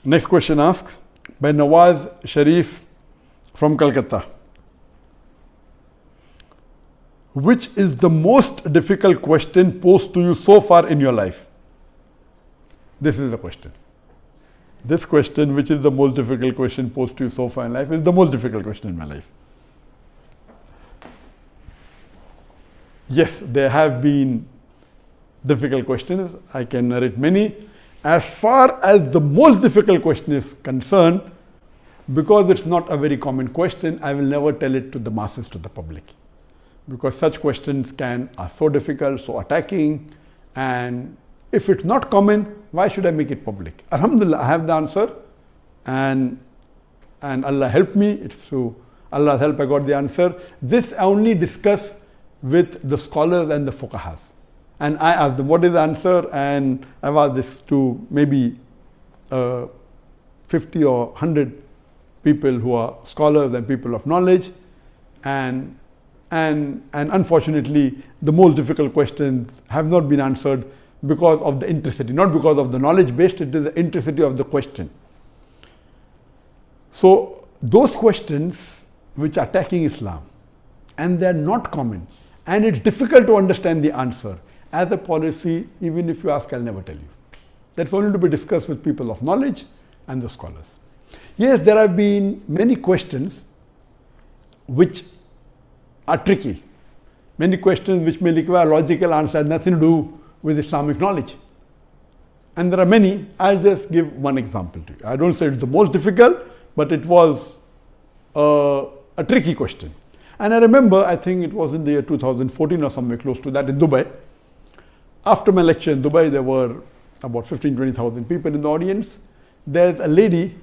Next question asks by Nawaz Sharif from Calcutta. Which is the most difficult question posed to you so far in your life? This is the question. This question, which is the most difficult question posed to you so far in life, is the most difficult question in my life. Yes, there have been difficult questions. I can narrate many. As far as the most difficult question is concerned, because it's not a very common question, I will never tell it to the masses, to the public. Because such questions are so difficult, so attacking, and if it's not common, why should I make it public? Alhamdulillah, I have the answer, and Allah helped me. It's through Allah's help I got the answer. This I only discuss with the scholars and the fuqahas. And I asked them, what is the answer? And I've asked this to maybe 50 or 100 people who are scholars and people of knowledge. And unfortunately, the most difficult questions have not been answered because of the intricity, not because of the knowledge based, it is the intricity of the question. So those questions which are attacking Islam, and they're not common, and it's difficult to understand the answer. As a policy, even if you ask, I'll never tell you. That's only to be discussed with people of knowledge and the scholars. Yes, there have been many questions which are tricky. Many questions which may require logical answer, has nothing to do with Islamic knowledge. And there are many. I'll just give one example to you. I don't say it's the most difficult, but it was a tricky question. And I remember, I think it was in the year 2014 or somewhere close to that in Dubai. After my lecture in Dubai, there were about 15,000-20,000 people in the audience. There's a lady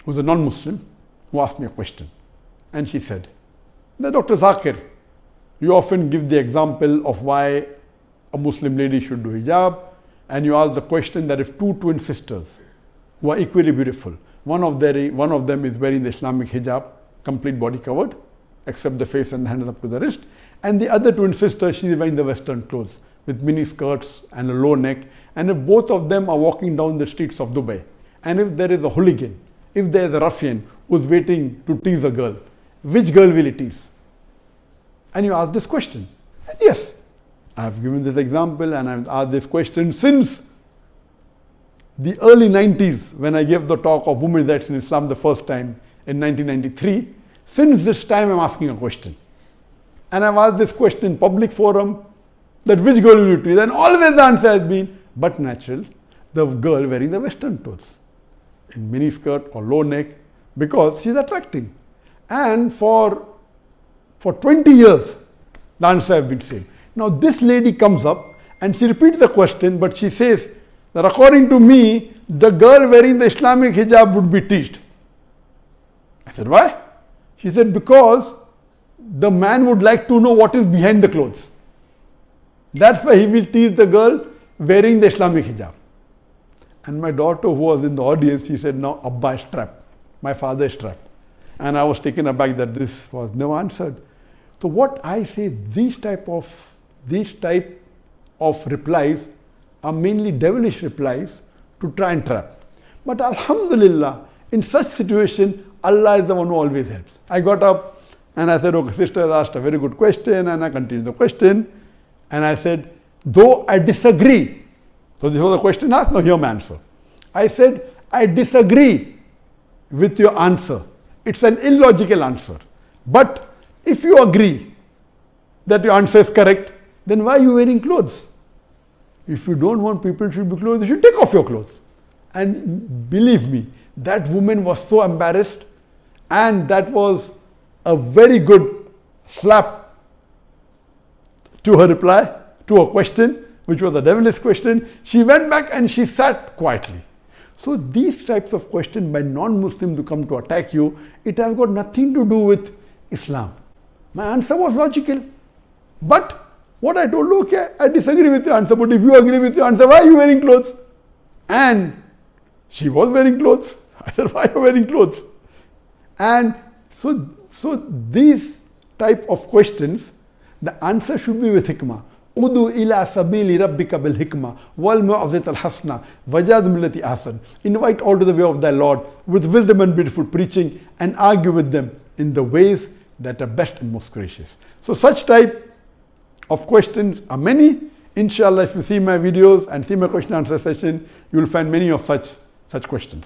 who's a non-Muslim who asked me a question. And she said, Dr. Zakir, you often give the example of why a Muslim lady should do hijab, and you ask the question that if two twin sisters who are equally beautiful, one of them is wearing the Islamic hijab, complete body covered, except the face and the hands up to the wrist, and the other twin sister, she is wearing the Western clothes with mini skirts and a low neck, and if both of them are walking down the streets of Dubai, and if there is a hooligan, if there is a ruffian who's waiting to tease a girl, which girl will he tease? And you ask this question. And yes, I have given this example and I've asked this question since the early 90s when I gave the talk of women's rights in Islam the first time in 1993. Since this time I'm asking a question. And I've asked this question in public forum that which girl will you tease? And always the answer has been, but natural, the girl wearing the Western clothes in mini skirt or low neck because she's attracting. And for 20 years, the answer has been same. Now this lady comes up and she repeats the question, but she says that according to me, the girl wearing the Islamic hijab would be teased. I said, why? She said, because the man would like to know what is behind the clothes. That's why he will tease the girl wearing the Islamic hijab. And my daughter who was in the audience, she said, no, Abba is trapped. My father is trapped. And I was taken aback that this was never answered. So what I say, these type of replies are mainly devilish replies to try and trap. But Alhamdulillah, in such situation, Allah is the one who always helps. I got up and I said, okay, sister has asked a very good question, and I continued the question. And I said, though I disagree. So this was a question asked, now hear my answer. I said, I disagree with your answer. It's an illogical answer. But if you agree that your answer is correct, then why are you wearing clothes? If you don't want people to be clothed, you should take off your clothes. And believe me, that woman was so embarrassed, and that was a very good slap to her reply, to her question, which was a devilish question. She went back and she sat quietly. So these types of questions by non-Muslims who come to attack you, it has got nothing to do with Islam. My answer was logical. But what I told, okay, I disagree with your answer, but if you agree with your answer, why are you wearing clothes? And she was wearing clothes. I said, why are you wearing clothes? And so these type of questions, the answer should be with hikmah. Udu ila sabili rabbika bil hikmah wal mu'azat al hasna wajad millati ahsan. Invite all to the way of thy Lord with wisdom and beautiful preaching, and argue with them in the ways that are best and most gracious. So such type of questions are many. Inshallah, if you see my videos and see my question answer session, you will find many of such questions.